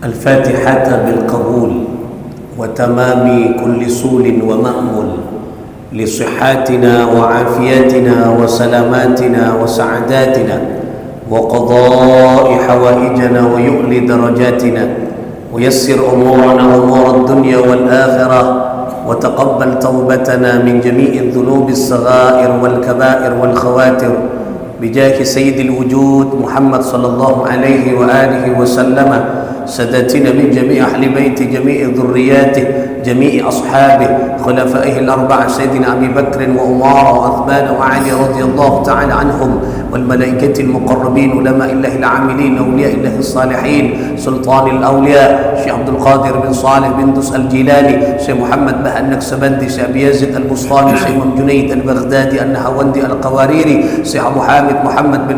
الفاتحة بالقبول وتمام كل سول ومأمول لصحاتنا وعافيتنا وسلاماتنا وسعاداتنا وقضاء حوائجنا ويؤلي درجاتنا ويسر أمورنا أمور الدنيا والآخرة وتقبل توبتنا من جميع الذنوب الصغائر والكبائر والخواتر بجاه سيد الوجود محمد صلى الله عليه وآله وسلم سادتنا من جميع أهل بيته جميع ذرياته جميع أصحابه خلفائه الأربعة سيدنا أبي بكر وعمر وعثمان وعلي رضي الله تعالى عنهم والملائكة المقربين علماء الله العاملين أولياء الله الصالحين سلطان الأولياء شيخ عبد القادر بن صالح بن دوس الجيلاني شيخ محمد بها النكسبندي شيخ أبي يزيد البسطامي شيخ جنيد البغدادي النهاوندي القواريري شيخ أبو حامد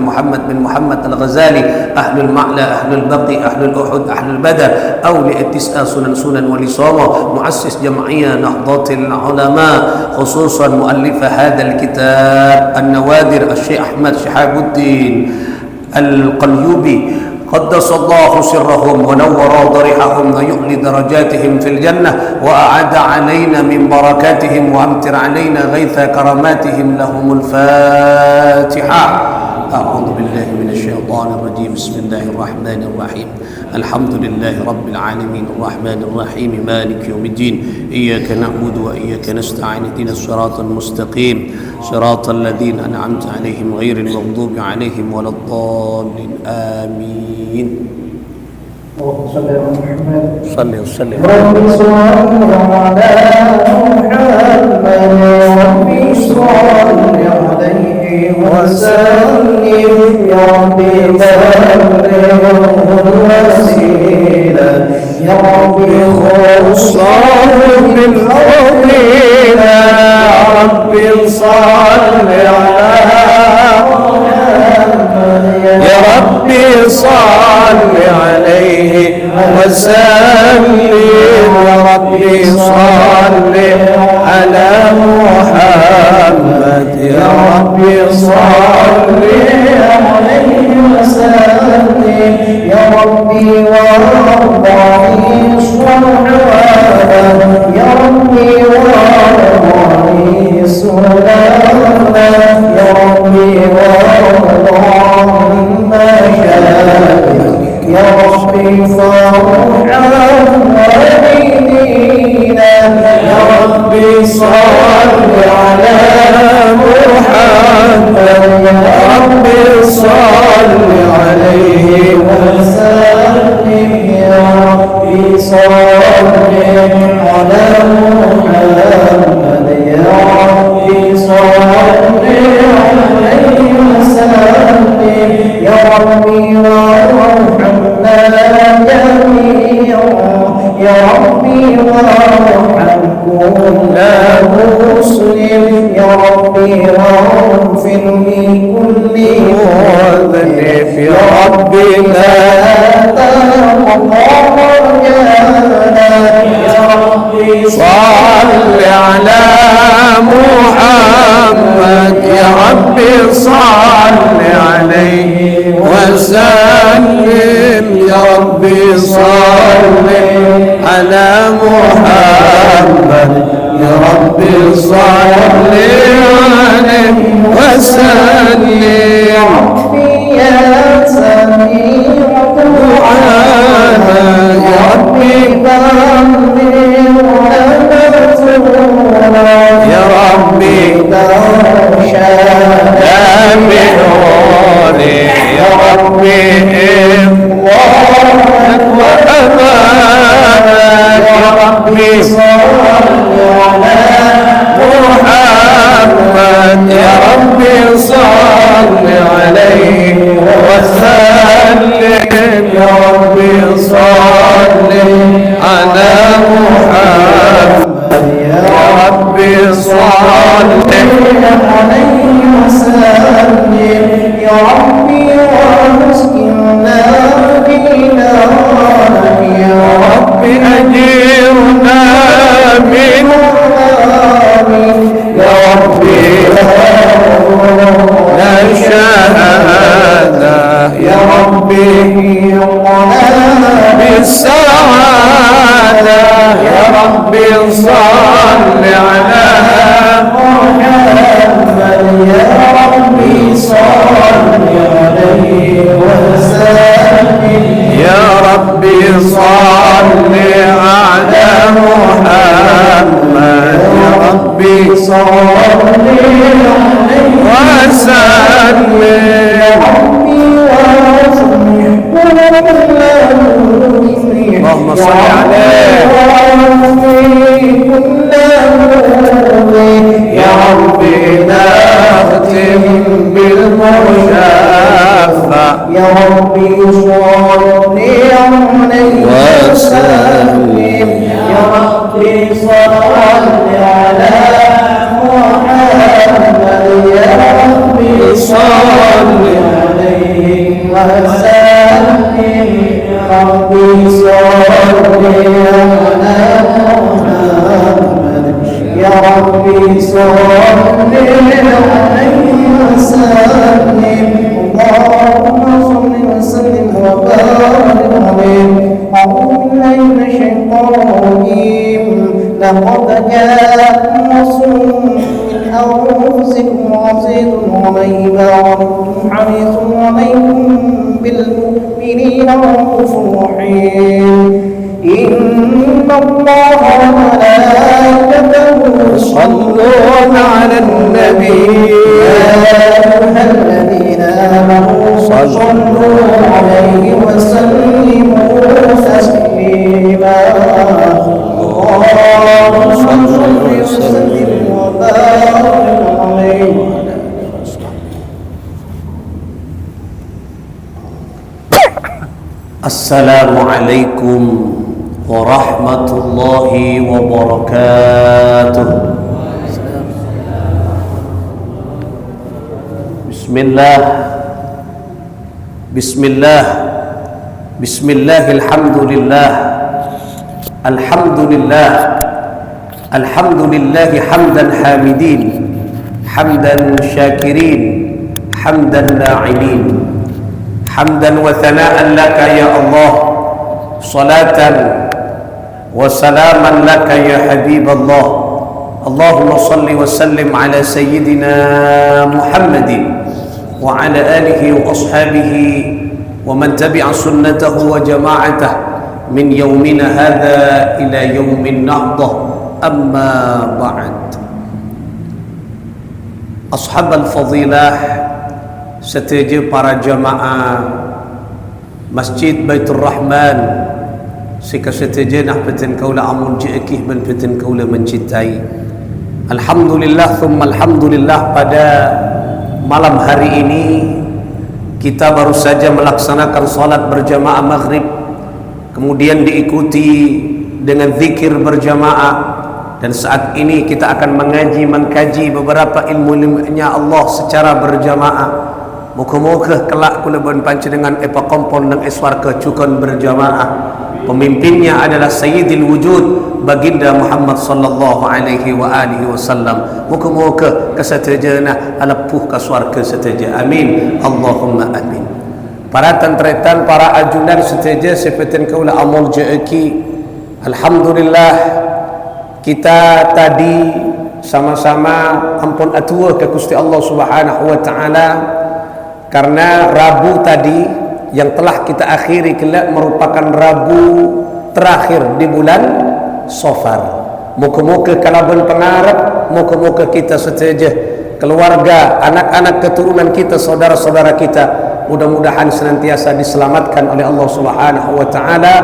محمد بن محمد الغزالي أهل المعلى أهل البقي أهل الأحد أهل البدر أولياء التسعة سنن ولصامة مؤسس جمعية نهضة العلماء خصوصا مؤلف هذا الكتاب النوادر الشيخ أحمد شهاب الدين القليوبي قدس الله سرهم ونور ضريحهم ويعلي درجاتهم في الجنة وأعاد علينا من بركاتهم وأمطر علينا غيث كراماتهم لهم الفاتحة. أعوذ بالله من الشيطان الرجيم بسم الله الرحمن الرحيم الحمد لله رب العالمين الرحمن الرحيم مالك يوم الدين إياك نعبد وإياك نستعين اهدنا الصراط المستقيم صراط الذين أنعمت عليهم غير المغضوب عليهم ولا الضالين آمين. صلى على محمد صلي وسلم رب صل على محمد رب صل عليه وسلم يا ربي بلغه الوسيلة يا ربي خصه بالفضيلة يا ربي صل على يا ربي صل عليه وسلم يا ربي صل على محمد يا ربي صل عليه وسلم يا ربي وارضاني صلواته يا ربي وارضاني سلاما يا ربي وارضاني ما شاء يا ربي فرحا وردينا يا ربي صل على محمد يا ربي صل عليه وسلم يا ربي صل على محمد يا ربي صل عليه وسلم يا ربي وارحمنا جميعا يا ربي وارحم كل مسلم يا ربي واغفر لكل مذنب يا ربي لا تقبل يا ربي صل على محمد يا ربي صل عليه وسلم يا ربي صل على محمد يا ربي صل عليه وسلم يا ربي يا سميع دعانا يا ربي بلغ ونبتنا يا ربي ترشد بنوري يا ربي إخوانك وأمانك يا ربي صل على محمد يا ربي صل عليه وسلم يا ربي صل على محمد يا ربي صل عليه وسلم يا ربي واسكننا بنارك يا ربي أجرنا من يا ربي لا شهادة يا ربي قنا السعادة يا ربي صل على محمد يا ربي صل عليه وسلم يا ربي صل على محمد يا ربي صل عليه وسلم اللهم صل عليه يا ربي نختم بالمشافى يا ربي صل عليه وسلم يا ربي صل على محمد يا ربي صل عليه وسلم يا ربي صل على محمد يا ربي صل عليه وسلم اللهم صل وسلم وبارك عليه أعوذ بالله من الشيطان الرجيم لقد جاءكم رسول من أنفسكم عزيز عليه ما عنتم حريص عليكم بالمؤمنين رؤوف رحيم إن الله وملائكته يصلون على النبي يا أيها الذين آمنوا صلوا عليه وسلموا تسليما اللهم صل وسلم وبارك عليه. Assalamualaikum warahmatullahi wabarakatuh. Bismillah. Bismillah. Bismillahilhamdulillah. Alhamdulillah. Alhamdulillah hamdan hamidin, hamdan syakirin, hamdan na'imin. حمدا وثناء لك يا الله صلاة وسلاما لك يا حبيب الله اللهم صل وسلم على سيدنا محمد وعلى آله وأصحابه ومن تبع سنته وجماعته من يومنا هذا إلى يوم النهضة أما بعد أصحاب الفضيلة setuju para jamaah Masjid Baitur Rahman sika setuju nak peten kaula amun jeekih ben peten kaula mencintai. Alhamdulillah thumma alhamdulillah, pada malam hari ini kita baru saja melaksanakan salat berjamaah maghrib, kemudian diikuti dengan zikir berjamaah, dan saat ini kita akan mengkaji beberapa ilmu-ilmunya Allah secara berjamaah. Muka-muka kelak kula bon panjenengan epa kompon nang eswarga cukon berjamaah. Pemimpinnya adalah Sayyidil Wujud Baginda Muhammad sallallahu alaihi wa alihi wasallam. Muka-muka kesetejana alepuh ka swarga seteja. Amin. Allahumma amin. Para tentretan, para ajunan seteja sepeten kaula amul jeeki. Alhamdulillah kita tadi sama-sama ampun atua ke Gusti Allah Subhanahu wa taala, karena Rabu tadi yang telah kita akhiri kelak merupakan Rabu terakhir di bulan Safar. Muka-muka kalaban pengarap, muka-muka kita seteja, keluarga, anak-anak keturunan kita, saudara-saudara kita, mudah-mudahan senantiasa diselamatkan oleh Allah Subhanahu wa taala,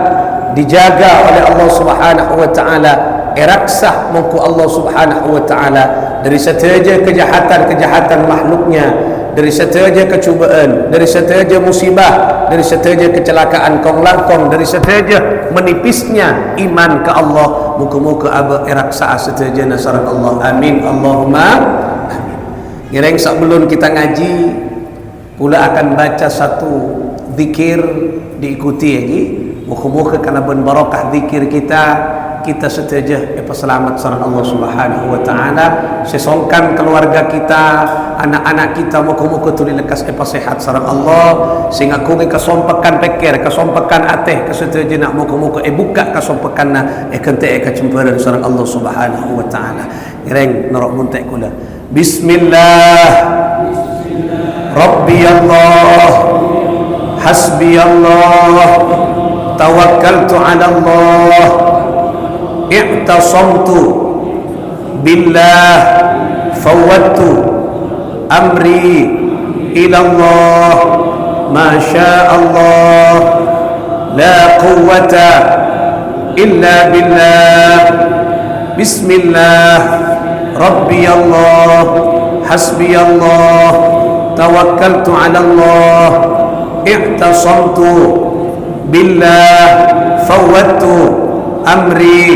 dijaga oleh Allah Subhanahu wa taala, eraksah mengku Allah Subhanahu wa taala dari setiap kejahatan makhluknya, dari setiap kecubaan, dari setiap musibah, dari setiap kecelakaan kong langkong, dari setiap menipisnya iman ke Allah. Muka-muka aba eraksa setiap nasaran Allah. Amin. Allahumma amin. Ngereng sebelum kita ngaji pula akan baca satu zikir, diikuti lagi. Muka-muka karena berbarakah zikir kita setuju selamat sareng Allah Subhanahu wa taala, sesongkan keluarga kita, anak-anak kita muka-muka tu lekas sehat sareng Allah, sehingga kau kesompakan pikir, kesompakan ateh, kesetuju nak muka-muka buka kesompakan na kentek kecemperan sareng Allah Subhanahu wa taala. Ireng norok muntek kula. Bismillah. Rabbi Allah. Hasbi Allah. Tawakkaltu ala Allah. I'tasamtu billah. Fawwadtu amri ila Allah. Ma syaa Allah. La quwwata illa billah. Bismillah. Rabbi Allah. Hasbi Allah. Tawakkaltu ala Allah. I'tasamtu billah. Fawwadtu amri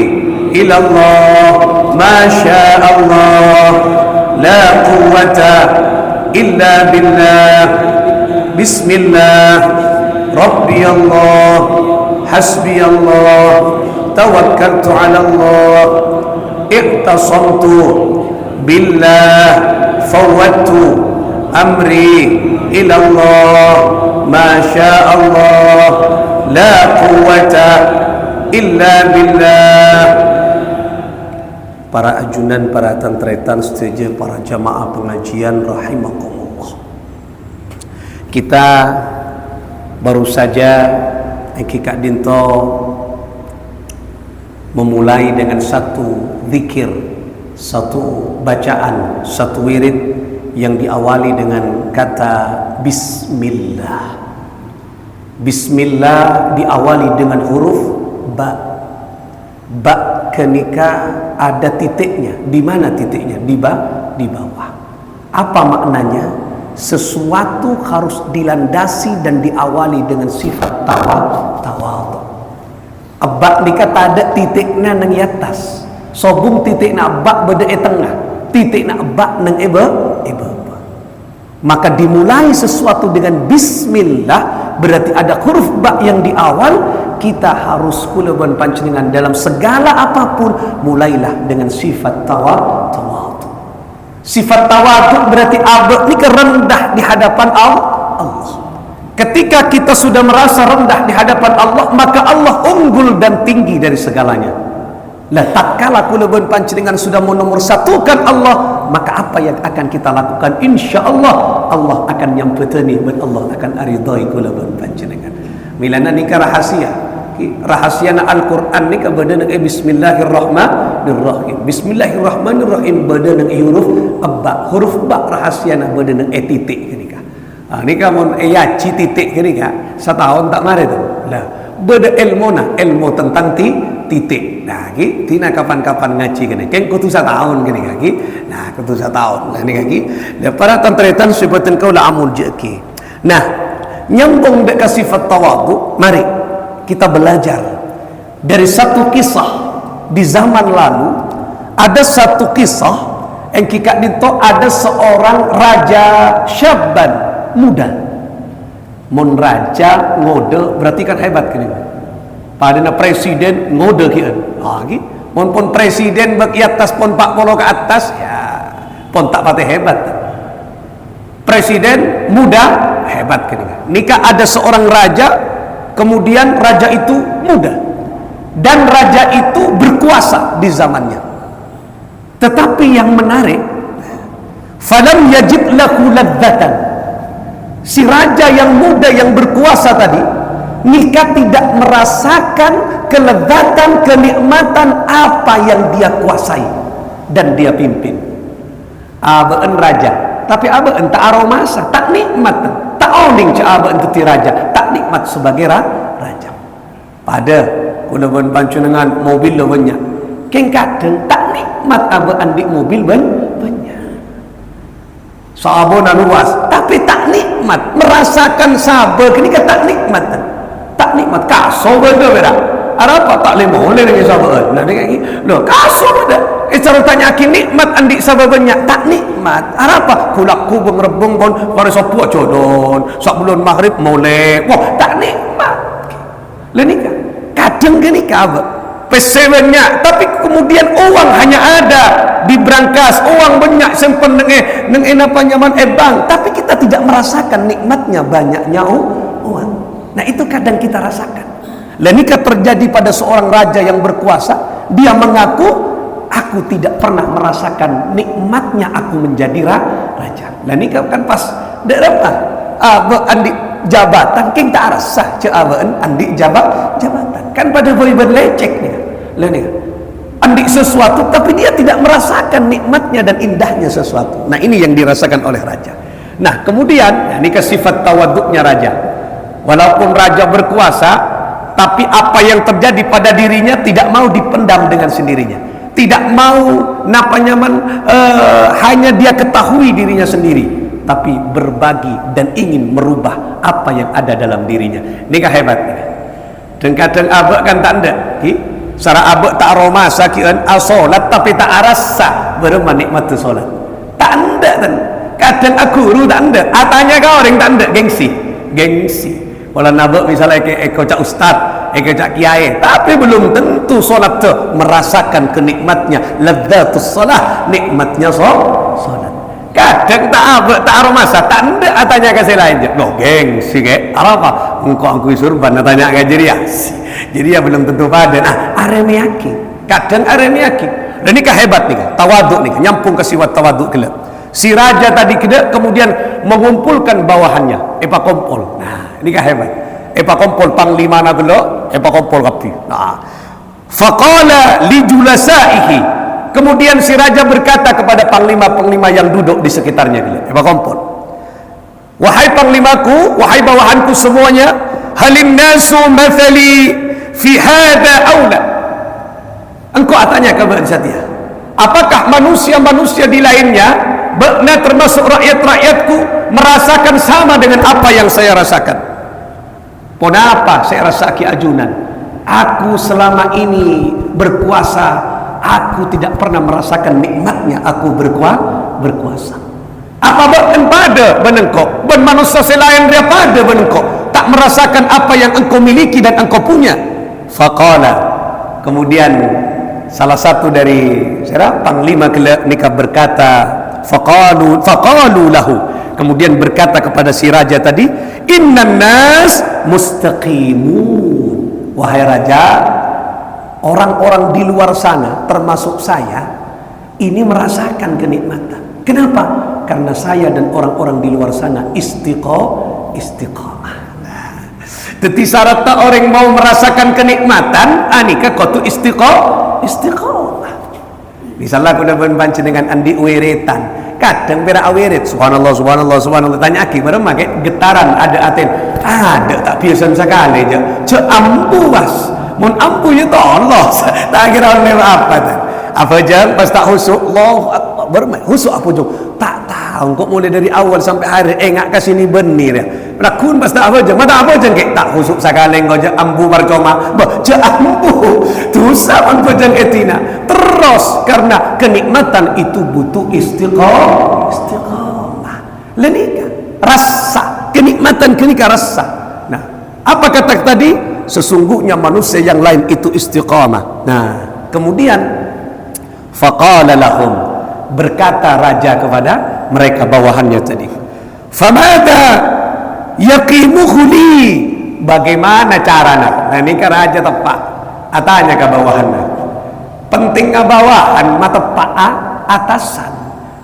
ila Allah. Ma syaa Allah. La quwwata illa billah. Bismillah. Rabbi Allah. Hasbi Allah. Tawakkaltu ala Allah. I'tasamtu billah. Fawwadtu amri ila Allah. Ma syaa Allah. La quwwata illa billah. Para ajunan, para tantretan setuju, para jamaah pengajian rahimakumullah. Kita baru saja Kak Dinto memulai dengan satu zikir, satu bacaan, satu wirid yang diawali dengan kata Bismillah. Bismillah diawali dengan huruf ba. Ba kenika ada titiknya. Di mana titiknya? Di bawah. Apa maknanya? Sesuatu harus dilandasi dan diawali dengan sifat tawadhu. Abak dikata ada titiknya nang atas. Sobung titiknya abak beda tengah. Titiknya abak nang eba. Maka dimulai sesuatu dengan bismillah, berarti ada huruf ba yang di awal. Kita harus kulaban panjenengan dalam segala apapun mulailah dengan sifat tawadhu. Sifat tawadhu berarti abad ni rendah di hadapan Allah. Ketika kita sudah merasa rendah di hadapan Allah, maka Allah unggul dan tinggi dari segalanya. Lah tatkala kulaban panjenengan sudah menomorsatukan Allah, maka apa yang akan kita lakukan? Insyaallah Allah akan nyampeteni dan Allah akan aridai kulaban panjenengan. Milana nikah rahasia Al-Quran ni kepada nang bismillahirrahmanirrahim. Bismillahirrahmanirrahim bada nang huruf ba. Huruf ba rahasia na bada nang titik kenika. Nika mon ci titik kenika setahun tak mare tu. Lah bada ilmu tentang titik. Nah ki tina kapan-kapan ngaji kene. Ken kutu setahun kenika ki. Nah kutu setahun. Lah nika ki para tantretan sifatin kaula amul jeki. Nah nyambung dekat sifat tawadhu, mari kita belajar dari satu kisah di zaman lalu. Ada satu kisah yang kita dinto, ada seorang raja syabban, muda. Mon raja ngode berarti kan hebat kan. Padahal presiden ngode kian. Lagi mon pon presiden bagi atas pon 40 ke atas ya pon tak patah hebat. Presiden muda hebat kan. Nikah ada seorang raja, kemudian raja itu muda dan raja itu berkuasa di zamannya. Tetapi yang menarik, falam yajid lahu ladzatan. Si raja yang muda yang berkuasa tadi, nikah tidak merasakan kelezatan, kenikmatan apa yang dia kuasai dan dia pimpin. Abaan raja, tapi abaan tak aromasa, tak nikmat, tak oning abaan tu raja, tak nikmat sebagai raja. Pada kulaban panjenengan mobil lo banyak, keng kadang tak nikmat abaan di mobil banyak. Sabona luas, tapi tak nikmat, merasakan sabar kenika tak nikmat. Tak nikmat kaso beda. Apa tak boleh dengan sabar. Nah dengan ini, lo kaso beda. Cara tanya aki nikmat andi sabar banyak, tak nikmat. Apa kulak kubung rebung pun pada sapu jodon, sak bulan maghrib molek. Wah, tak nikmat. Lah nikah. Kadang ke nikah apa? pesewennya, tapi kemudian uang hanya ada di brankas, uang banyak simpen neng apa nyaman bang, tapi kita tidak merasakan nikmatnya banyaknya uang. Nah itu kadang kita rasakan. Dan ini terjadi pada seorang raja yang berkuasa. Dia mengaku, aku tidak pernah merasakan nikmatnya aku menjadi raja. Dan ini kan pas daerah andi jabatan kita rasa ceawaan andi jabatan kan pada boleh berlecek nih. Lain andi sesuatu tapi dia tidak merasakan nikmatnya dan indahnya sesuatu. Nah ini yang dirasakan oleh raja. Nah kemudian ini ke sifat tawaduknya raja. Walaupun raja berkuasa, tapi apa yang terjadi pada dirinya tidak mau dipendam dengan sendirinya, tidak mau hanya dia ketahui dirinya sendiri, tapi berbagi dan ingin merubah apa yang ada dalam dirinya. Ini hebat nih. Dan kadang abek kan tak ada Sara abek tak aroma sakian asolat tapi tak arasa berema nikmat tu solat. Tak ada kan. Kadang aku guru tak ada. Atanya kau orang tak ada gengsi. Walau nabek misalnya cak ustad, cak kiai, tapi belum tentu solat tu merasakan kenikmatnya, ladzatus solat, nikmatnya solat. Kadang tak abek tak aroma tak ada. Atanya kasih lain je. Loh gengsi ke? Apa? Engkau aku surban tanya ke jadi ya belum tentu pada. Nah, aremiyaki. Kadang aremiyaki. Dan ini hebat nih, tawaduk nih, nyambung ke sifat tawaduk kelak. Si raja tadi kemudian mengumpulkan bawahannya, kompol. Nah, ini hebat. Kompol panglima na gelo, kompol kapi. Nah, faqala li julasaihi. Kemudian si raja berkata kepada panglima-panglima yang duduk di sekitarnya gelo, kompol. Wahai panglimaku, wahai bawahanku semuanya, halin nasu mathali fi hada aula. Engkau tanya kepada saya, apakah manusia-manusia di lainnya, benar termasuk rakyat-rakyatku, merasakan sama dengan apa yang saya rasakan? Kenapa saya rasa keajunan? Aku selama ini berkuasa, aku tidak pernah merasakan nikmatnya aku berkuasa. Apa bahkan pada benengkok ben manusia selain dia pada benengkok tak merasakan apa yang engkau miliki dan engkau punya. Faqala, kemudian salah satu dari panglima nikah berkata, faqalu lahu, kemudian berkata kepada si raja tadi, innan nas mustaqimun. Wahai raja, orang-orang di luar sana termasuk saya ini merasakan kenikmatan. Kenapa? Karena saya dan orang-orang di luar sana istiqamah. Jadi syarat orang mau merasakan kenikmatan, anika kau tu istiqamah. Misalnya aku dah berbanci dengan andi weretan, kadang berak aweret, subhanallah, tanya aki, mereka pakai getaran, ada aten, ada tak biasa sekali je, ampu was, mun ampu ya Allah, tak kira orang apa tak. Apa jam pas tak husuk Allah bermain husuk apa jom tak tahu kok mulai dari awal sampai hari engak ke sini benir ya lakun pas tak apa jam mata apa jam kek tak husuk sakaleng kau je ambu marcoma je ambu dosa ambu jang etina terus karena kenikmatan itu butuh istiqamah lenika rasa kenikmatan kenika rasa. Nah apa kata tadi sesungguhnya manusia yang lain itu istiqamah. Nah kemudian faqala lahum, berkata raja kepada mereka bawahannya tadi, famada yaqimuhu li, bagaimana caranya? Nah ini kan raja tepak atanya ke bawahannya, penting ke bawahan matepak atasan,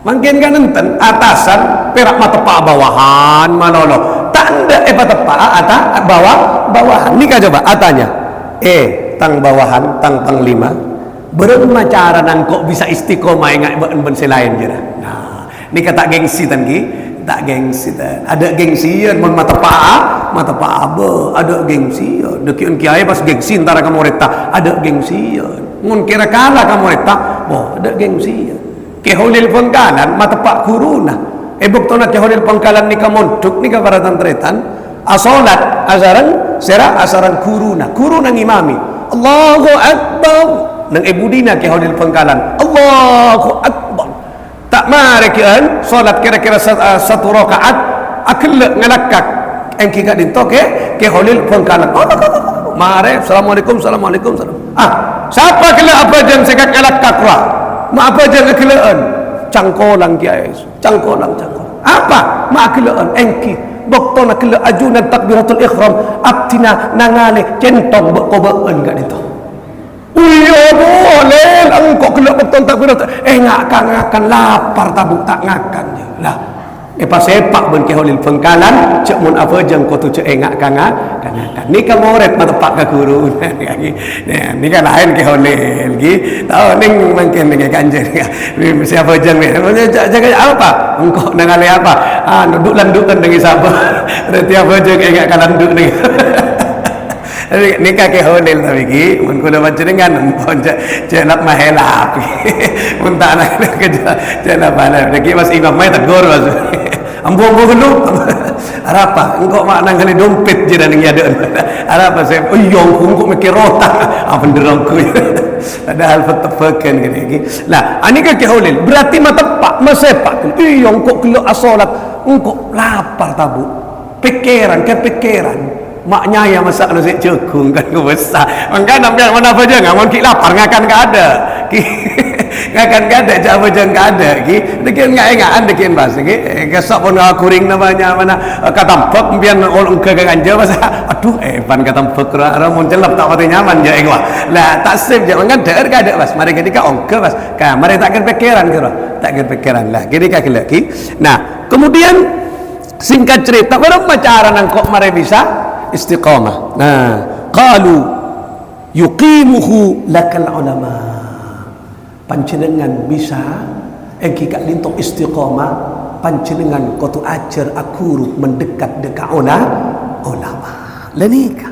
mungkin kan enten atasan perak matepak bawahan manoloh tak ada tepak atas bawahan. Ini kan coba atanya tang bawahan tang panglima berapa cara nang kok bisa istiqomah ingat ben selain je. Nah, ni kata gengsi tan ki, tak gengsi tan. Ada gengsian mun mata pa abe, ada gengsian. Dekian kiai pas gengsi antara kamu reta, ada gengsian. Mun kira kala kamu reta, ada gengsian. Ke holil pangkalan mata pa kuruna. Ebok tona ke holil pangkalan ni kamonduk ni ka para tantretan. Asolat asaran kuruna ngimami. Allahu akbar. Nang ibudina ke hodil pangkalan Allahu akbar tak mari kian solat kira-kira satu rakaat akil ngalakak engki ka dinto ke hodil pangkalan mari assalamualaikum siapa kela apa jang sekak elak kakra mak apa jang kelaan cangkolang kiai cangkolang apa mak kelaan engki doktor nak kela ajunan takbiratul ihram abtina nangale centong bekobeun gak itu iya boleh engkau kela doktor takbiratul ngakan lapar tabuk tak ngakan je lah pas sepak ben ke holil pengkalan cek mun apa jang ko tu cek engak kanga ni ka moret ma tepak ka guru ni kan lain ke holil gi tahu ning mungkin dengan kanjer siapa jang ni jaga apa engkau nang ale apa duduk landukan dengan siapa berarti apa jang engak ka landuk ni ni ka ke holil tapi gi mun kula panjenengan pon cek nak mahela mun tak nak kerja cek nak bala lagi mas imam mai tegur mas ambo dulu apa engkau makna kali dompet je dan ngiadeun apa saya uyong engkau mikir rotak apa nderongku padahal fatafakan gini lah ani ka keholil berarti matepak masepak uyong kok kelo asolat engkau lapar tabu pikiran maknya ya masak nasi cekung kan besar makanya nampak mana apa je ngamun ki lapar ngakan ka ada ngakan ka ada jauh je ka ada ki dekin ngai dekin bas ki gesok pun kuring namanya mana katampak bian orang ke ganja masa aduh ban katampak ra mun celap tak pati nyaman je engwa lah tak sip je mangan der ka ada bas mari ketika ongke bas ka mari takkan pikiran kira takkan pikiran lah ketika ki nah kemudian singkat cerita berapa cara nang kok mari bisa istiqamah nah qalu yuqimuhu lakal ulama panjenengan bisa engki kak lintok istiqamah panjenengan kotu ajar akuru mendekat dekat ulama lenika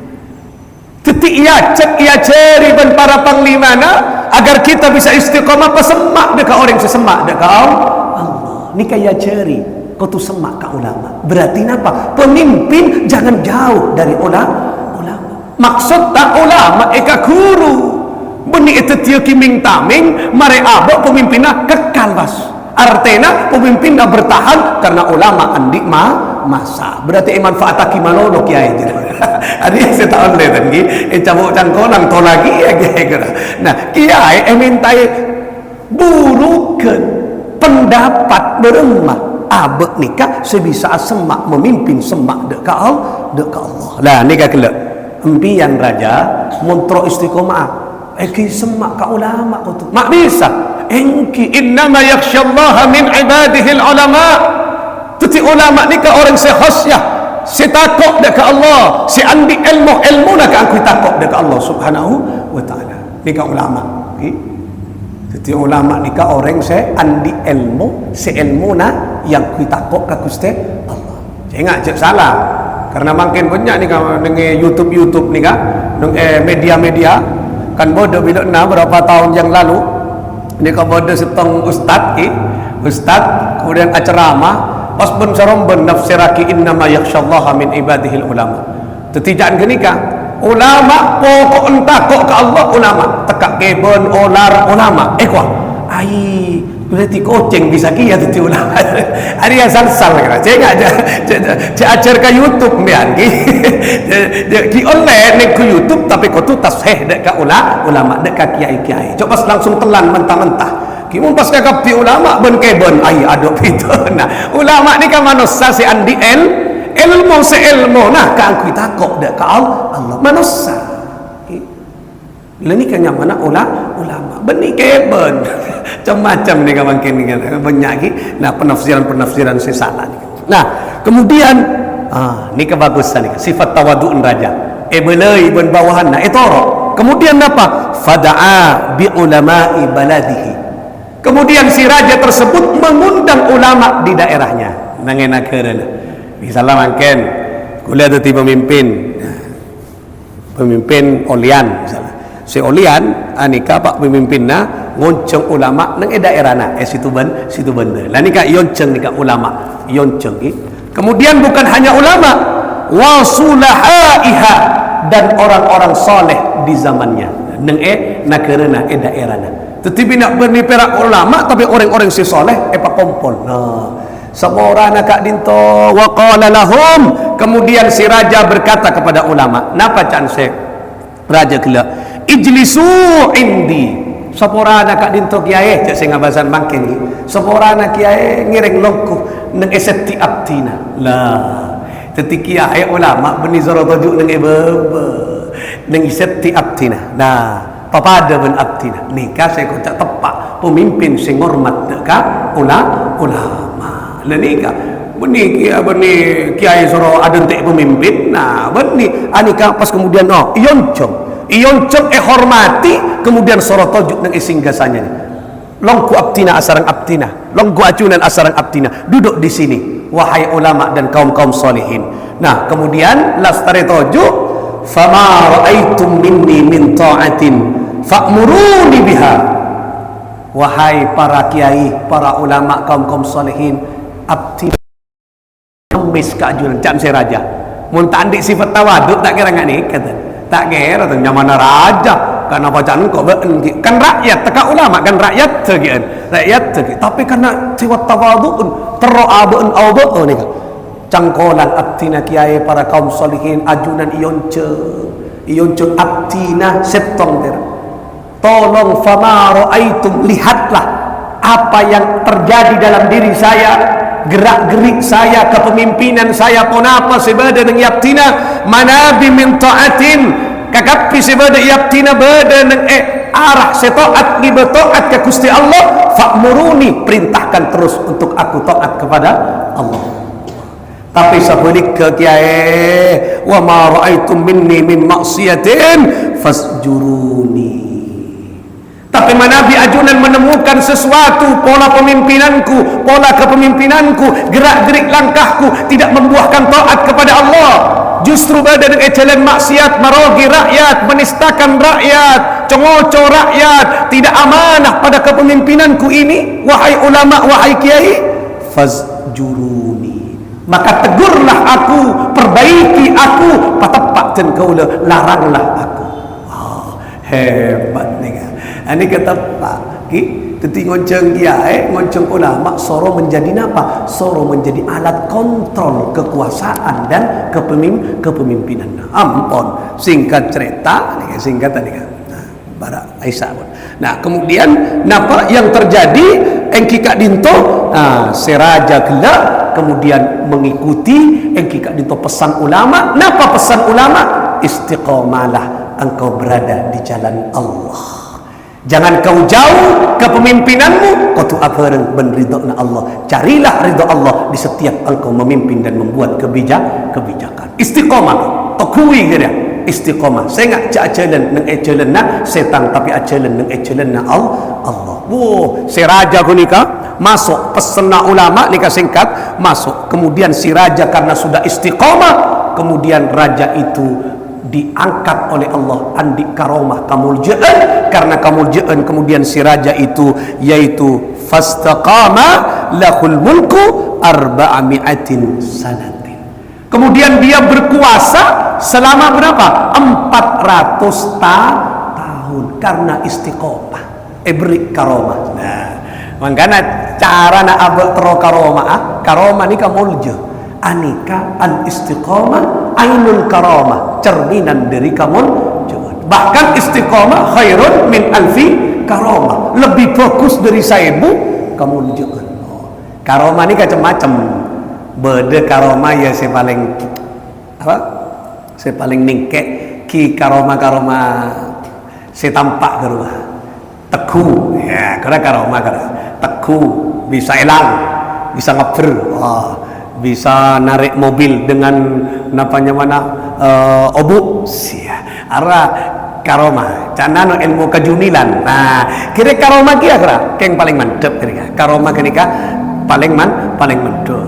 titik ia cari ben para panglima agar kita bisa istiqamah pesemak dekat orang sesemak dekat Allah ni kaya cari kotu semak ka ulama berarti apa pemimpin jangan jauh dari ulama maksud tak ulama eka guru benih itu tiuk kiming taming mare abok pemimpinnya kekal bas artinya pemimpinnya bertahan karena ulama andik masa berarti iman fa'ataki manono kiai hari saya tak boleh lagi cabuk cangkolang to lagi ya kiai nah kiai mintai burukan pendapat beremah abek nikah sebisa semak memimpin semak dekat Allah lah nikah kelak empian raja montro istiqomah eki semak ka ulama kau tu mak bisa engki innama yakhsyallaha min ibadihi ulama tuti ulama ni ka orang sehasyah si takut dekat Allah si andi ilmu nak aku takut dekat Allah subhanahu wa ta'ala ni ka ulama tuti ulama ni ka orang se andi ilmu si ilmu na yang ku takut ka Gusti Allah jangan cek salah karena makin banyak ni ka dengan YouTube ni ka media-media kan bodoh bila berapa tahun yang lalu ni kan bodoh setong ustaz kemudian ceramah pas ben saromben nafsiraki innama yakhsyallaha min ibadihil ulama tetijan genika ulama pokok entah kok ke Allah ulama tekak kebon olar ulama kuah ai berarti kucing bisa kia tu ulama hari asal kan saya enggak ajar ke YouTube mbian ki online ning ku YouTube tapi kau tu tasih dek ka ulama dek ka kiai coba langsung telan mentah-mentah kimun pas ka kapi ulama ben kebon ai adok itu nah ulama ni kan manusia si andi ilmu seilmu nah ka aku takok dek ka Allah manusia leni kan yang mana ulama benih kebon macam-macam ni kan makin banyak lagi nah penafsiran si salah ni nah kemudian ni kebagusan ni sifat tawadu'un raja belai ben bawahan nah etoro kemudian apa fada'a bi ulama'i baladihi kemudian si raja tersebut mengundang ulama di daerahnya nangena kerana misalnya makin kuliah tu pemimpin olian misalnya si olian anika pak pemimpinna ngonceng ulama nang daerahna situ benda lah nika yonceng nika ulama yonceng kemudian bukan hanya ulama wasulahaiha dan orang-orang soleh di zamannya nang nakerena daerahna tetapi nak berniperak ulama tapi orang-orang si soleh pak kompol nah semua orang nak dinto wa qala lahum kemudian si raja berkata kepada ulama napa can se raja kela ijlisu indi. Saporana kak dinto kiai cak sing ngabasan mangkin iki. Saporana kiai ngiring longko nang eseti abtina. Lah, teti kiai ulama beni zoro tajuk nang ebebe nang eseti abtina. Nah, papada ben abtina. Nikah saya kocak tepak pemimpin sing hormat dekat ulama. Lah nikah beni kiai zoro adentek pemimpin. Nah, beni anika pas kemudian Ioncong hormati kemudian sorot tojuk nang isinggasanya longku abtina asarang abtina longku acunan asarang abtina duduk di sini wahai ulama dan kaum solihin. Nah kemudian lastari tojuk fama ra'aitum minni min ta'atin fa'muruni biha. Wahai para kiai, para ulama, kaum solihin, abtina ngemis keajunan jam saya raja mun tak andik sifat tawaduk tak kira ngak ni kata tak kira tu nyamana raja karena bacaan kau kan rakyat teka ulama kan rakyat sekian tapi karena sifat tawaduk terro'abun awba'u ni kan cangkolan abtina kiai para kaum solihin ajunan ionceng abtina setong ter tolong fama ra'aitum lihatlah apa yang terjadi dalam diri saya, gerak-gerik saya, kepemimpinan saya pun apa sebada dengan yaptina manabi min ta'atin kakapi sebada yaptina bada dengan arah setaat ni bertaat ke Gusti Allah fa'muruni perintahkan terus untuk aku taat kepada Allah. Tapi sebalik ke kiai wa ma ra'aitum minni min maksiatin fasjuruni. Tapi Nabi ajunan menemukan sesuatu pola pemimpinanku, pola kepemimpinanku, gerak-gerik langkahku tidak membuahkan taat kepada Allah, justru berada dengan jalan maksiat, merogi rakyat, menistakan rakyat, cengoco rakyat, tidak amanah pada kepemimpinanku ini, wahai ulama, wahai kiai, fazjuruni, maka tegurlah aku, perbaiki aku, patepak dan kaula laranglah aku. Hebat nih kan. Ini kata Pak Ki, teti ngonceng kiai, ngonceng ulama, soro menjadi apa? Soro menjadi alat kontrol kekuasaan dan kepemimpinan. Ampun, singkat cerita, singkat tadi kan. Nah, barak Aisyah pun. Nah, kemudian napa yang terjadi? Engki Kak Dinto, si raja gelap, kemudian mengikuti engki Kak Dinto pesan ulama. Napa pesan ulama? Istiqomalah engkau berada di jalan Allah. Jangan kau jauh kepemimpinanmu, kau tu apa ben ridha Allah. Carilah ridha Allah di setiap engkau memimpin dan membuat kebijakan. Istiqomah, takui dia. Istiqomah. Saya ngak ajalan nang ajalan na setan tapi ajalan nang ajalan na Allah. Wow, si raja ku nikah masuk pesena ulama nikah singkat masuk. Kemudian si raja karena sudah istiqomah, kemudian raja itu diangkat oleh Allah andik karomah kamuljaan. Karena kamuljaan kemudian si raja itu yaitu fastaqama lahul mulku arba'ami'atin sanatin. Kemudian dia berkuasa selama berapa? 400 tahun karena istiqomah beri karomah. Nah makanya cara nak abad tero karomah ni kamulja anika al istiqomah ainul karamah, cerminan dari kamuljuan. Bahkan istiqomah khairun min alfi karamah, lebih bagus dari 1000 kamuljuan. Karamah ni macam-macam. Beda karamah ya saya paling apa? Saya paling ningkek ki karamah saya tampak ke rumah. Teguh ya, karena karamah teguh, bisa elang, bisa ngeber. Bisa narik mobil dengan napanya mana obuk sia ara karomah canano ilmu kejunilan. Nah kira karomah kia kira keng paling mantep kira karomah kenika paling mantep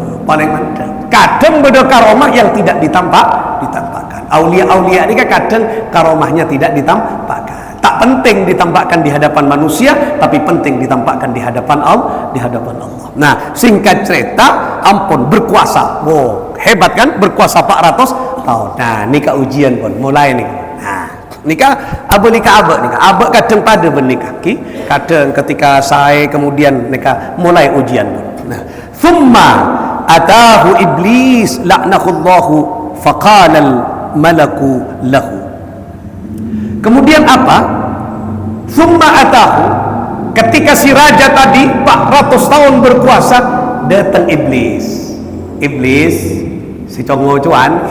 kadang beda karomah yang tidak ditampakkan aulia ini kadang karomahnya tidak ditampakkan. Tak penting ditampakkan di hadapan manusia, tapi penting ditampakkan di hadapan Allah. Nah, singkat cerita, ampun berkuasa. Wow, hebat kan? Berkuasa 400 tahun. Nah, nikah ujian pun mulai nih. Nah, nikah abah kadang pada bernikah. Kadang ketika saya kemudian nikah mulai ujian pun. Nah, thumma atahu iblis la'nahullahu faqala al malaku lahu. Kemudian apa? Summa atahu, ketika si raja tadi 400 tahun berkuasa, datang iblis. Iblis si congo cuan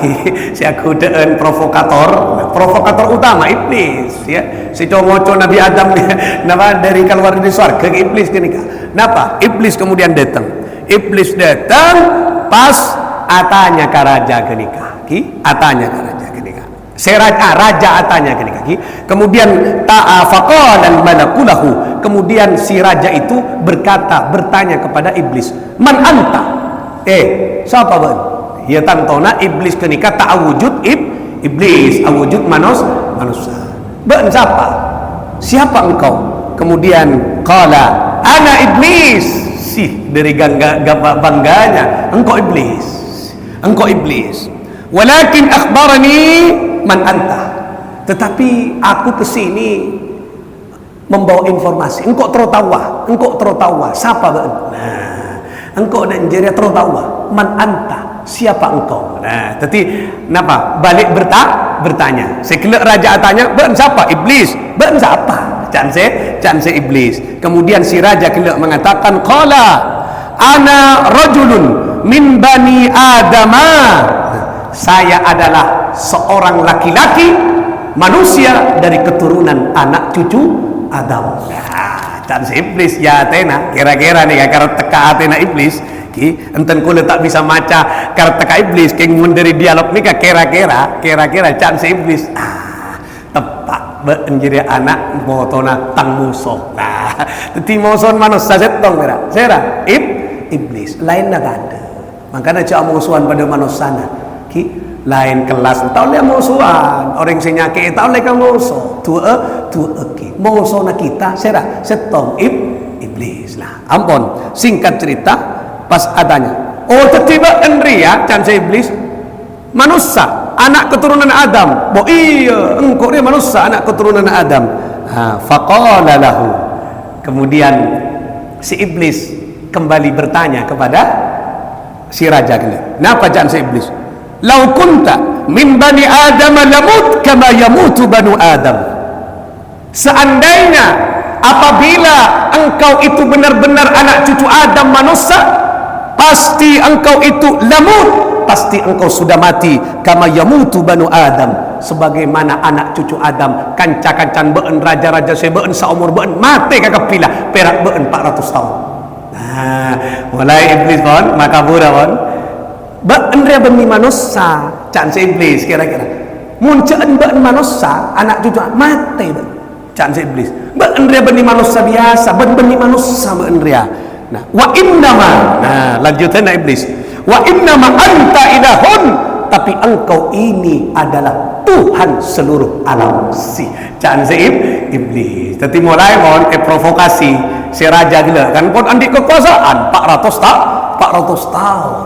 si aku deen provokator utama iblis ya. Si congo cuan Nabi Adam nama dari keluar dari surga ke iblis kenika. Napa? Iblis kemudian datang. Iblis datang pas atanya ke raja kenika. Atanya ke raja kenika. Raja atanya kenika. Kemudian ta'afaqala al-malakulahu. Kemudian si raja itu bertanya kepada iblis, "Man anta?" Siapa bang? Ya tantona iblis kenika ta'awujud iblis, awujud manusia. Bang siapa? Siapa engkau? Kemudian qala ana iblis. Dari bangganya, engkau iblis. Walakin akhbarani man anta. Tetapi aku kesini membawa informasi. Engkau tertawa. Siapa bang? Nah, engkau dan jari tertawa. Man anta? Siapa engkau? Nah, tadi napa? Balik bertanya. Sekelak raja tanya, "Bang siapa?" Iblis. "Bang siapa?" Can se iblis. Kemudian si raja kelak mengatakan, "Qala ana rajulun min bani adama." Saya adalah seorang laki-laki manusia dari keturunan anak cucu Adam. Nah, can se iblis ya Atena. Kira-kira nih karena teka Atena iblis. Enten kule tak bisa maca karena teka iblis keng dari dialog nih kira-kira can se iblis. Tepat menjadi anak motona tang musuh. Nah, teti musuh manusia setong merah. Sera iblis lain nak ada. Makanya cak musuhan pada manusia lain kelas. Tahu le musuhan. Orang sing nyake tahu le kamu musuh. Tua musuh nak kita sera setong iblis. Lah, ampun. Singkat cerita pas adanya. Oh, tiba-tiba Andrea can se iblis manusia, anak keturunan Adam. Iya, engkau ni manusia, anak keturunan Adam. Faqala lahu. Kemudian si iblis kembali bertanya kepada si raja kelak. Napa jangan si iblis? "Lau kunta min bani Adam lamut kama yamutu banu Adam." Seandainya apabila engkau itu benar-benar anak cucu Adam manusia, pasti engkau itu lamut, pasti engkau sudah mati kama yamutu banu Adam, sebagaimana anak cucu Adam kanca-kancan beun raja-raja sebeun saumur beun mati kakak pila perak beun 400 tahun. Nah, mulai iblis pun maka pura pun beun ria beni manusia can se iblis kira-kira munceun beun manusia anak cucu mati beun can se iblis beun ria beni manusia biasa beni manusia beun ria. Nah, wa innama, nah lanjutan iblis, wa innama anta ilahun, tapi engkau ini adalah Tuhan seluruh alam. Can se iblis. Tadi mulai mon provokasi si raja gila kan pun andi kekuasaan 400 tahun.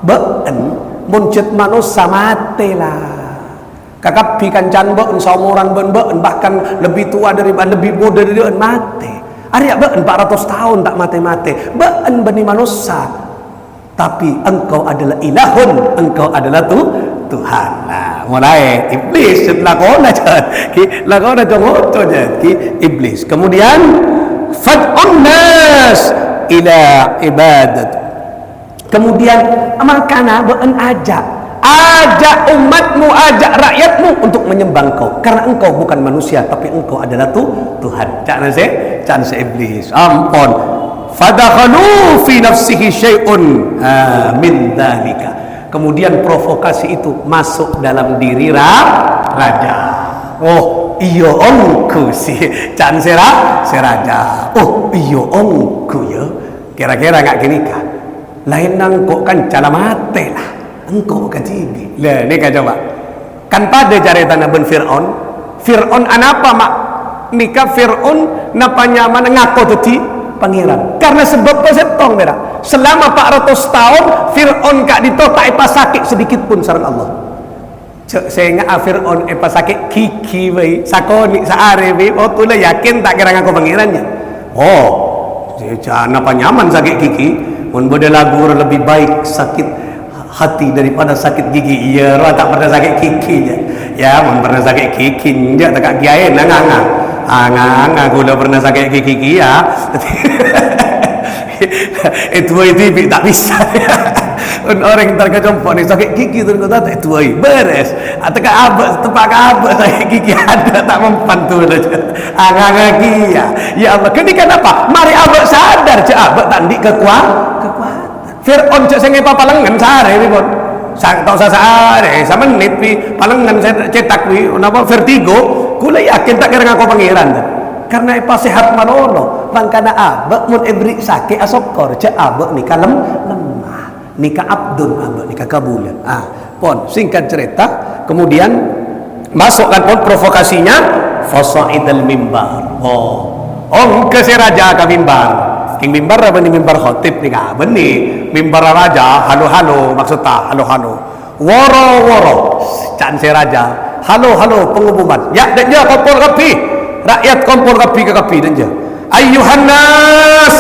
Beun muncet manusia mati lah. Kakak pikan can beun seumuran beun bahkan lebih tua daripada lebih muda dari beun mati. Arya beun 400 tahun tak mati-mati. Beun beni manusia. Tapi engkau adalah ilahun, engkau adalah Tuhan. Nah, mulai iblis lakona jongoto iblis. Kemudian fad'un nas ila ibadat. Kemudian amalkana beun ajak umatmu, ajak rakyatmu untuk menyembah engkau, karena engkau bukan manusia tapi engkau adalah Tuhan. Can se iblis. Ampun. Fadakhalu fi nafsihi syai'un min dzalika. Kemudian provokasi itu masuk dalam diri raja. Oh, iya ongku can se raja. Oh, iya ongku ya. Kira-kira enggak gini kah? Lain nang kok kan cala mate lah. Engkau katibi. Lah, ni kan coba. Kan pada jaretana ben Fir'aun anapa mak nikah Fir'aun napa nyaman ngaku tadi pangeran. Karena sebab setong merah. Selama 400 tahun Fir'aun kak ditotak epa sakit sedikit pun sareng Allah. Saya ingat Fir'aun epa sakit kiki bayi sakoni saare bayi. Oh tu lah yakin tak kira ngaku pangerannya. Oh, jangan apa nyaman sakit kiki. Mun bode lagu lebih baik sakit hati daripada sakit gigi. Iya, tak pernah sakit giginya. Ya, mun pernah sakit gigi dia tak kiai nang aku udah pernah sakit gigi ya. Itu tak bisa. Orang terkejempok ni sakit gigi tu kata itu beres. Atau abak tempat abak sakit gigi ada tak mempan tu aja. Angang ya. Ya Allah, kenika apa? Mari abak sadar je abak tandi kekuatan. Fir'aun cek sengai papalengan sare ni pun. Sang tau sare sama menit pi palengan saya cetak pi napa vertigo. Kula yakin tak kira ngaku pangeran. Karena apa sehat manono mangkana abak mun ibrik sakit asokor cek abak ni kalem lemah nikah abdun abak nikah kabulan pon singkat cerita kemudian masukkan pon provokasinya fasaidal mimbar ke si raja ke mimbar king mimbar apa ni mimbar khotib nikah benih mimbar raja halo maksudnya halo woro can si raja halo pengumuman ya dan ya kumpul kapi rakyat kumpul kapi dan je ayuhan nas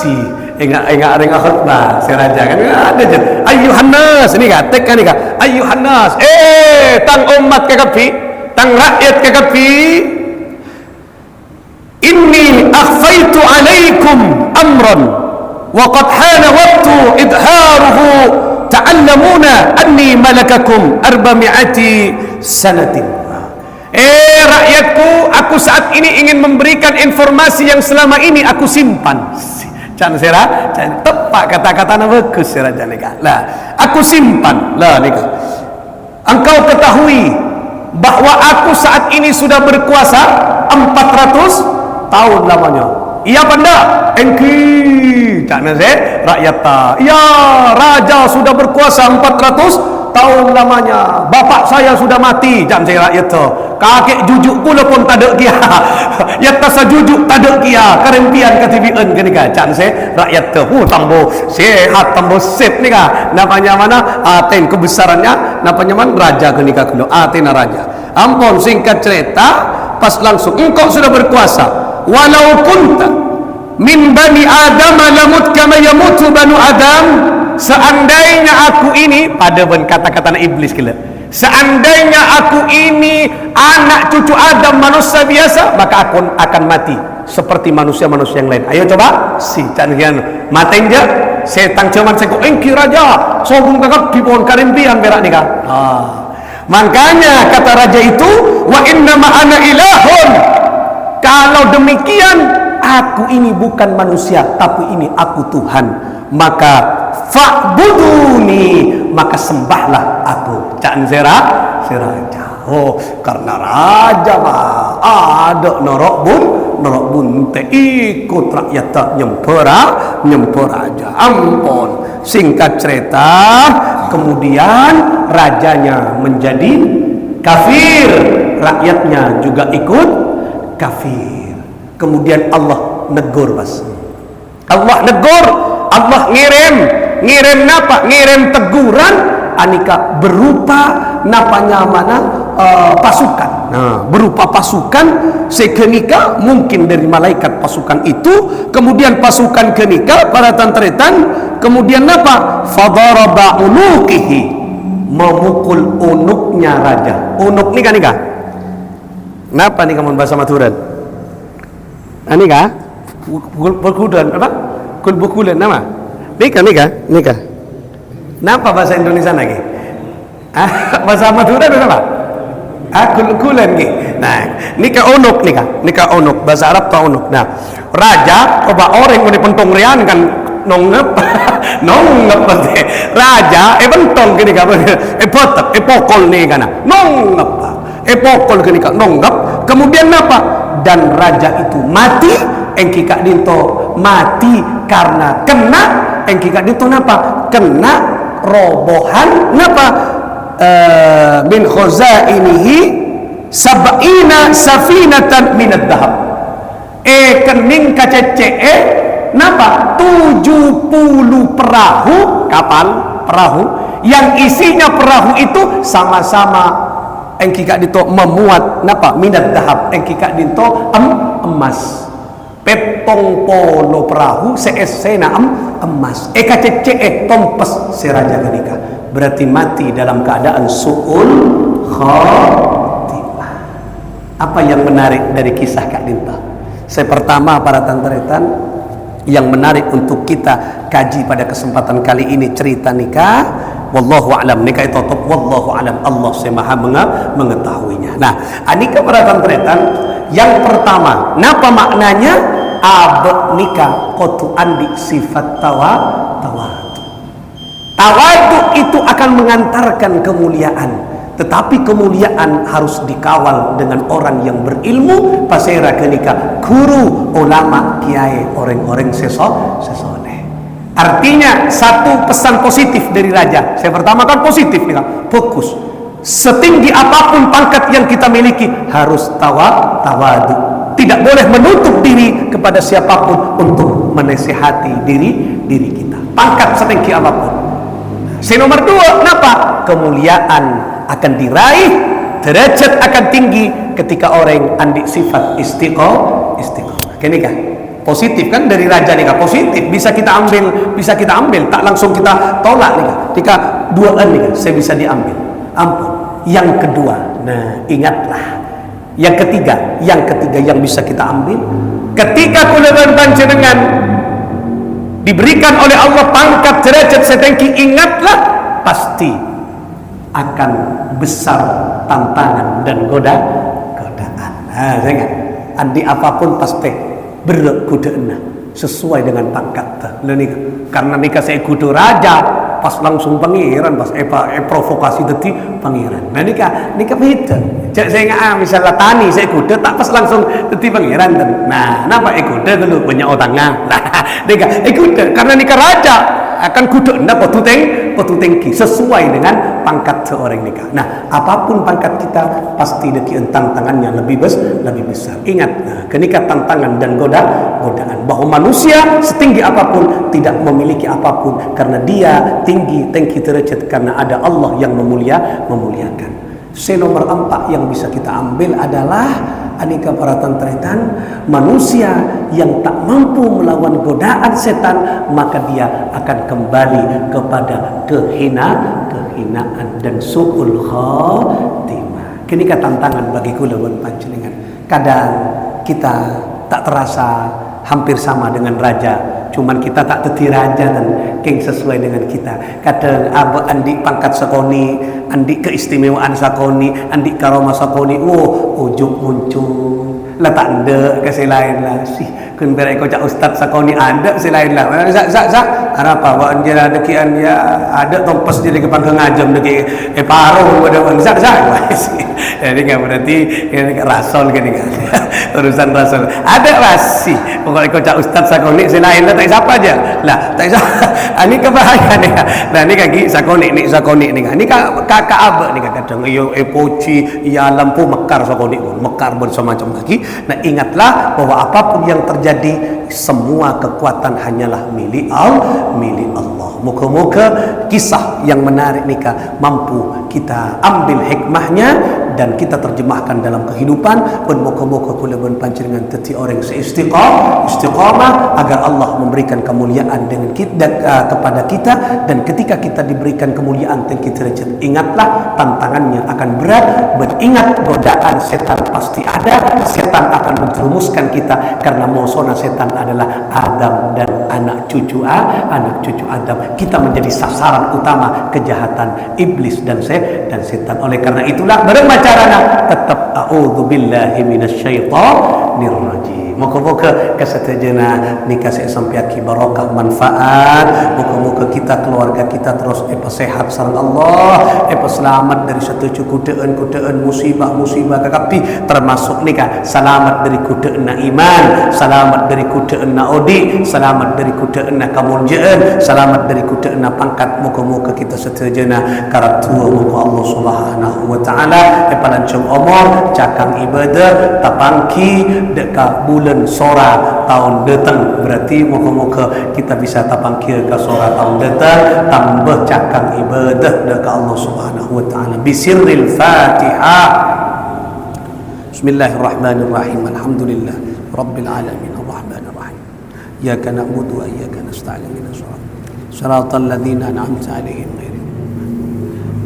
si enggak khutbah si raja kan ada je ayuhan nas ini kan tek kan ini kan ayuhan nas tang umat ke kapi tang rakyat ke kapi inni akhfaitu alaikum amran wa qad hana waqtu idharuhu ta'allamuna anni malakakum 400 sanatin rakyatku, aku saat ini ingin memberikan informasi yang selama ini aku simpan. Can sera, tepat kata-kata bagus sera janika. Lah, aku simpan. Lah nika. Engkau ketahui bahwa aku saat ini sudah berkuasa 400 tahun lamanya. Iya benda, engki tak nase rakyat ta. Ya, raja sudah berkuasa 400 tahun lamanya. Bapak saya sudah mati, jam saya rakyat tu. Kakek jujuk pula pun tak ada kia. Ya tasa jujuk tak ada kia. Kerempian ke TVN ke ni kan. Jam saya rakyat tu. Tambo sehat, tambo sip ni kan. Namanya mana? Aten kebesarannya. Namanya mana? Raja ke ni kan. Aten raja. Ampun singkat cerita. Pas langsung. Engkau sudah berkuasa. Walau kunta min bani Adam lamut kama yamutu banu Adam. Seandainya aku ini pada kata-kata iblis kira. Seandainya aku ini anak cucu Adam manusia biasa, maka aku akan mati seperti manusia-manusia yang lain. Ayo coba si cangian maten je setang cuman seko engki raja sombong kakak di pohon karimpian berak nikah. Makanya kata raja itu wa inna ma'ana ilahun. Kalau demikian aku ini bukan manusia tapi ini aku Tuhan, maka fa'buduni, maka sembahlah aku. Cak sera raja. Karena raja mah ada norok bun te ikut rakyat tak nyemper raja. Ampun singkat cerita kemudian rajanya menjadi kafir, rakyatnya juga ikut kafir. Kemudian Allah negur mas. Allah negur, Allah ngirim napa? Ngirim teguran anika berupa napanya mana pasukan. Nah, berupa pasukan sekenika mungkin dari malaikat pasukan itu, kemudian pasukan kenika para tantretan, kemudian napa? Fadaraba unuqihi, memukul unuknya raja. Unuk nika. Napa nih kamu bahasa Maturan? Anika? Berkudan apa? Kulbukulan nama? Nika. Napa bahasa Indonesia lagi? Bahasa Madura apa? Kul-kulan ni. Nah, nika onok nika onok bahasa Arab ta onok. Nah, raja coba orang mau dipentong rian kan nongep pasti. Raja bentong gini kan. Potak pokol ni kan. Nongep. Pokol gini kan nongep. Kemudian apa? Dan raja itu mati, engki kak dinto mati karena kena engki kak dinto napa? Kena robohan napa? Min khazainihi sab'ina safinatan minad dahab. Kening kacece napa? 70 perahu, kapal perahu yang isinya perahu itu sama-sama engki kak dito memuat napa? Minat dahab, engki kak dito emas. Petong polo perahu seesena emas. Kacece tompes si raja kenika. Berarti mati dalam keadaan su'ul khatimah. Apa yang menarik dari kisah Kak Dinta? Saya pertama para tantaretan yang menarik untuk kita kaji pada kesempatan kali ini cerita nikah. Wallahu a'lam, nikah itu top. Wallahu a'lam, Allah saya maha mengetahuinya. Nah, nikah para tantaretan yang pertama, napa maknanya? Nikah kotu andi sifat tawadu. Tawadu itu akan mengantarkan kemuliaan. Tetapi kemuliaan harus dikawal dengan orang yang berilmu. Pasera kenika guru, ulama, kiai, orang-orang sesone. Artinya satu pesan positif dari raja. Saya pertama kan positif nih, fokus. Setinggi apapun pangkat yang kita miliki harus tawadu. Tidak boleh menutup diri kepada siapapun untuk menasihati diri kita. Pangkat setinggi apapun. Nomor 2, kenapa? Kemuliaan akan diraih, derajat akan tinggi ketika orang andi sifat istiqomah. Ini kan positif kan dari raja nih kan, positif bisa kita ambil, tak langsung kita tolak nih kan. Ketika 2 nih kan, saya bisa diambil. Ampun. Yang kedua, nah ingatlah. Yang ketiga yang bisa kita ambil, ketika kuleban panjenengan diberikan oleh Allah pangkat derajat setinggi, ingatlah pasti akan besar tantangan dan godaan. Nah, saya ingat, andi apapun pasti bergodaan sesuai dengan pangkat. Karena nikah saya kudu raja, pas langsung pangeran, pas provokasi tadi pangeran. Nah nikah beda. Saya nggak misalnya tani saya kuda tak pas langsung tadi pangeran. Nah, kenapa kuda dulu punya otangnya? Nah, nikah kuda karena nikah raja akan kuda ndak potu tengki sesuai dengan pangkat seorang nikah. Nah, apapun pangkat kita pasti deki tantangannya lebih besar. Ingat, nah, kenikah tantangan dan godaan bahwa manusia setinggi apapun tidak memiliki apapun karena dia tinggi derajat karena ada Allah yang memuliakan. Nomor 4 yang bisa kita ambil adalah anika para tantretan, manusia yang tak mampu melawan godaan setan, maka dia akan kembali kepada kehinaan dan su'ul khatimah. Kenika tantangan bagi kula wan panjenengan. Kadang kita tak terasa hampir sama dengan raja, cuman kita tak teti raja dan keng sesuai dengan kita. Kadang andi pangkat sakoni, andi keistimewaan sakoni, andi karomah sakoni, ujuk muncul letak anda kasih lain lah sih kun berai ko cak ustaz sakoni ada kasih lain lah zak apa wa anjira dekian ya ada tompes jadi kepan ngajam deki paruh pada zak jadi enggak berarti ini rasul gini kan urusan rasul ada masih pokoknya ko cak ustaz sakoni selain lah tak siapa aja lah tak ini kebahayaan nih nah ini kaki sakoni nih ini kakak abah nih kadang yo poci ya lampu mekar sakoni mekar bersama-sama lagi. Nah ingatlah bahwa apapun yang terjadi semua kekuatan hanyalah milik Allah. Moga-moga kisah yang menarik nikah mampu kita ambil hikmahnya dan kita terjemahkan dalam kehidupan. Dan moga-moga kula pun panjenengan teti orang istiqamah agar Allah memberikan kemuliaan dengan kita kepada kita, dan ketika kita diberikan kemuliaan dan kita ingatlah tantangannya akan berat. Beringat godaan setan pasti ada. Setan akan menjerumuskan kita karena musuhnya setan adalah Adam dan anak cucu Adam. Kita menjadi sasaran utama kejahatan iblis dan setan. Oleh karena itulah bareng macarana tetap a'udzubillahi minasyaitonir rajim. Moga-moga kesetajana nikah saya sampai aki barokah manfaat. Moga-moga kita keluarga kita terus sehat sareng Allah, selamat dari satu kudaan musibah kakapi, termasuk nikah selamat dari kudaan iman, selamat dari kudaan odi, selamat dari kudaan kamuljaan, selamat dari kudaan pangkat. Moga-moga kita setajana karatua moga Allah Subhanahu wa taala palancung omor cakang ibadah tapangki deka bulan sora tahun datang. Berarti moga-moga kita bisa tapangki ke sora tahun datang tambah cakang ibadah deka Allah Subhanahu wa taala. Bisirril Fatihah. Bismillahirrahmanirrahim. Alhamdulillah rabbil alamin arrahmanir rahim. Iyyaka na'budu wa iyyaka nasta'in ihdinas siratal ladzina an'amta 'alaihim ghairil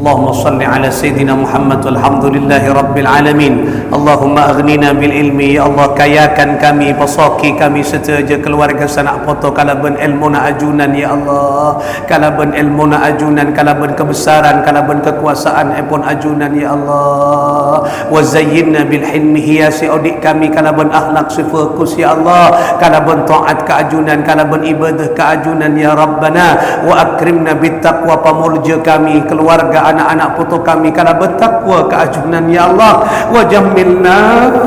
اللهم صل على سيدنا محمد والحمد لله رب العالمين. اللهم أغننا بالعلم ya Allah, kayakan kami, pesaki kami serta keluarga sanak foto kalaban ilmu na ajunan ya Allah, kalaban ilmu na ajunan, kalaban kebesaran, kalaban kekuasaan pun ajunan ya Allah. Wa zayyinna bil hilmi, hiasi adik kami kalaban akhlak sifakus ya Allah, kalaban taat keajunan, kalaban ibadah keajunan ya Rabbana. Wa akrimna bit taqwa, pamulja kami, keluarga anak-anak putu kami kalau bertakwa keajunan ya Allah. Wa jammilna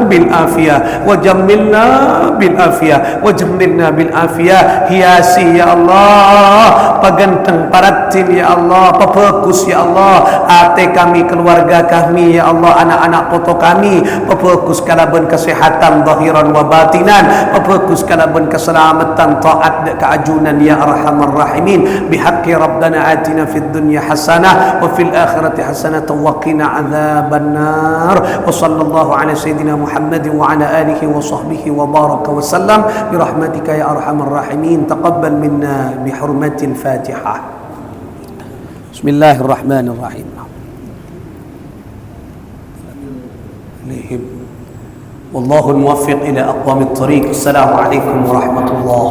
bil afiyah, wa jammilna bil afiyah, wa jammilna bil afiyah, hiasi ya Allah, paganteng paratin ya Allah, pefokus ya Allah hati kami, keluarga kami ya Allah, anak-anak putu kami, pefokus kalaban kesehatan zahiran wa batinan, pefokus kalaban keselamatan taat keajunan ya arhamar rahimin. Bihaqqi rabbana atina fid dunya hasanah wa fil akhirati hasanatan wa qina adzaban nar. Wa sallallahu ala sayyidina Muhammadin wa ala alihi wa sahbihi wa baraka wa sallam bi rahmatika ya arhamar rahimin. Taqabbal minna bi hurmatil Fatihah. Bismillahirrahmanirrahim. Wallahu al-muwaffiq ila aqwamit thariq. Assalamu alaikum warahmatullahi